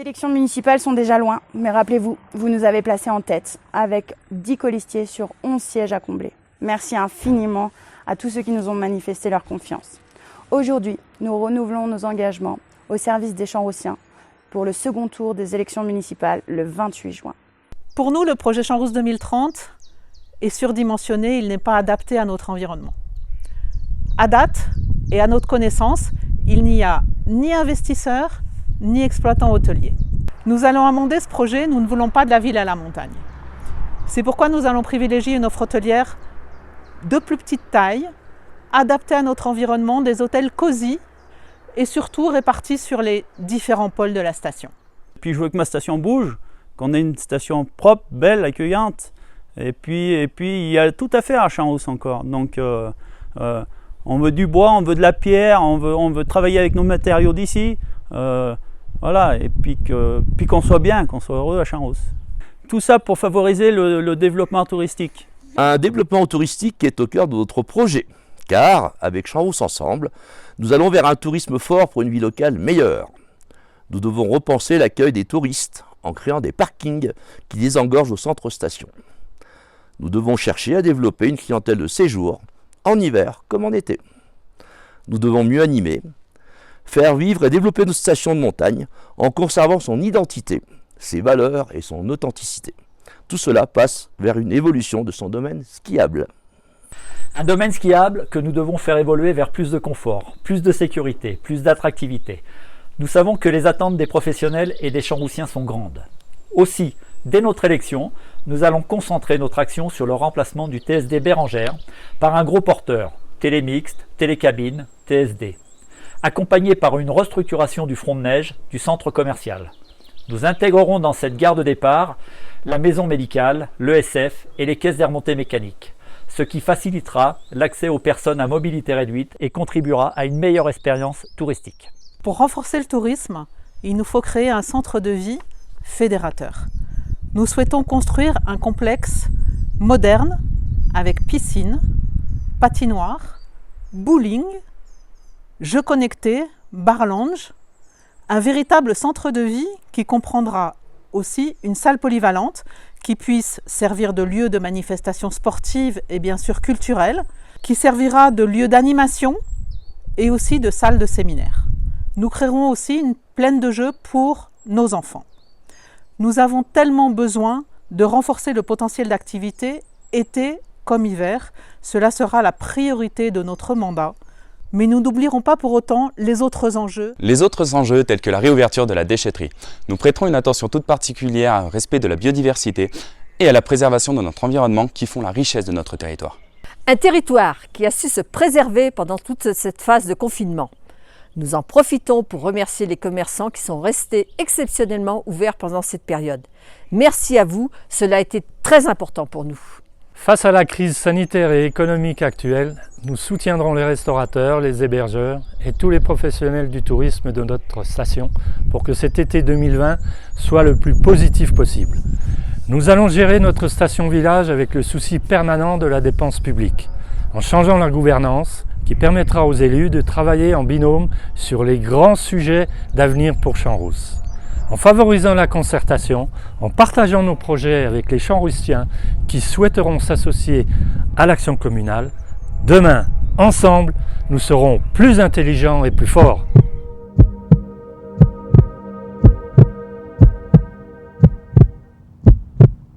Les élections municipales sont déjà loin, mais rappelez-vous, vous nous avez placés en tête, avec 10 colistiers sur 11 sièges à combler. Merci infiniment à tous ceux qui nous ont manifesté leur confiance. Aujourd'hui, nous renouvelons nos engagements au service des Champs-Roussiens pour le second tour des élections municipales le 28 juin. Pour nous, le projet Champs-Rousse 2030 est surdimensionné, il n'est pas adapté à notre environnement. À date et à notre connaissance, il n'y a ni investisseurs ni exploitants hôteliers. Nous allons amender ce projet, nous ne voulons pas de la ville à la montagne. C'est pourquoi nous allons privilégier une offre hôtelière de plus petite taille, adaptée à notre environnement, des hôtels cosy et surtout répartis sur les différents pôles de la station. Puis je veux que ma station bouge, qu'on ait une station propre, belle, accueillante. Et puis il y a tout à faire à Champs-Rousse encore. Donc on veut du bois, on veut de la pierre, on veut travailler avec nos matériaux d'ici. Voilà, et puis qu'on soit bien, qu'on soit heureux à Champs-Rousse. Tout ça pour favoriser le développement touristique. Un développement touristique qui est au cœur de notre projet. Car, avec Champs-Rousse ensemble, nous allons vers un tourisme fort pour une vie locale meilleure. Nous devons repenser l'accueil des touristes en créant des parkings qui désengorgent au centre-station. Nous devons chercher à développer une clientèle de séjour, en hiver comme en été. Nous devons mieux animer, faire vivre et développer notre station de montagne en conservant son identité, ses valeurs et son authenticité. Tout cela passe vers une évolution de son domaine skiable. Un domaine skiable que nous devons faire évoluer vers plus de confort, plus de sécurité, plus d'attractivité. Nous savons que les attentes des professionnels et des Champs-Roussiens sont grandes. Aussi, dès notre élection, nous allons concentrer notre action sur le remplacement du TSD Bérengère par un gros porteur, télémixte, télécabine, TSD, accompagné par une restructuration du front de neige du centre commercial. Nous intégrerons dans cette gare de départ la maison médicale, l'ESF et les caisses d'air montée mécanique, ce qui facilitera l'accès aux personnes à mobilité réduite et contribuera à une meilleure expérience touristique. Pour renforcer le tourisme, il nous faut créer un centre de vie fédérateur. Nous souhaitons construire un complexe moderne avec piscine, patinoire, bowling, jeux connectés, bar lounge, un véritable centre de vie qui comprendra aussi une salle polyvalente qui puisse servir de lieu de manifestation sportive et bien sûr culturelle, qui servira de lieu d'animation et aussi de salle de séminaire. Nous créerons aussi une plaine de jeux pour nos enfants. Nous avons tellement besoin de renforcer le potentiel d'activité, été comme hiver. Cela sera la priorité de notre mandat. Mais nous n'oublierons pas pour autant les autres enjeux. Les autres enjeux tels que la réouverture de la déchetterie. Nous prêterons une attention toute particulière au respect de la biodiversité et à la préservation de notre environnement qui font la richesse de notre territoire. Un territoire qui a su se préserver pendant toute cette phase de confinement. Nous en profitons pour remercier les commerçants qui sont restés exceptionnellement ouverts pendant cette période. Merci à vous, cela a été très important pour nous. Face à la crise sanitaire et économique actuelle, nous soutiendrons les restaurateurs, les hébergeurs et tous les professionnels du tourisme de notre station pour que cet été 2020 soit le plus positif possible. Nous allons gérer notre station village avec le souci permanent de la dépense publique, en changeant la gouvernance qui permettra aux élus de travailler en binôme sur les grands sujets d'avenir pour Champs-Rousse. En favorisant la concertation, en partageant nos projets avec les Champs-Roussiens qui souhaiteront s'associer à l'action communale, demain, ensemble, nous serons plus intelligents et plus forts.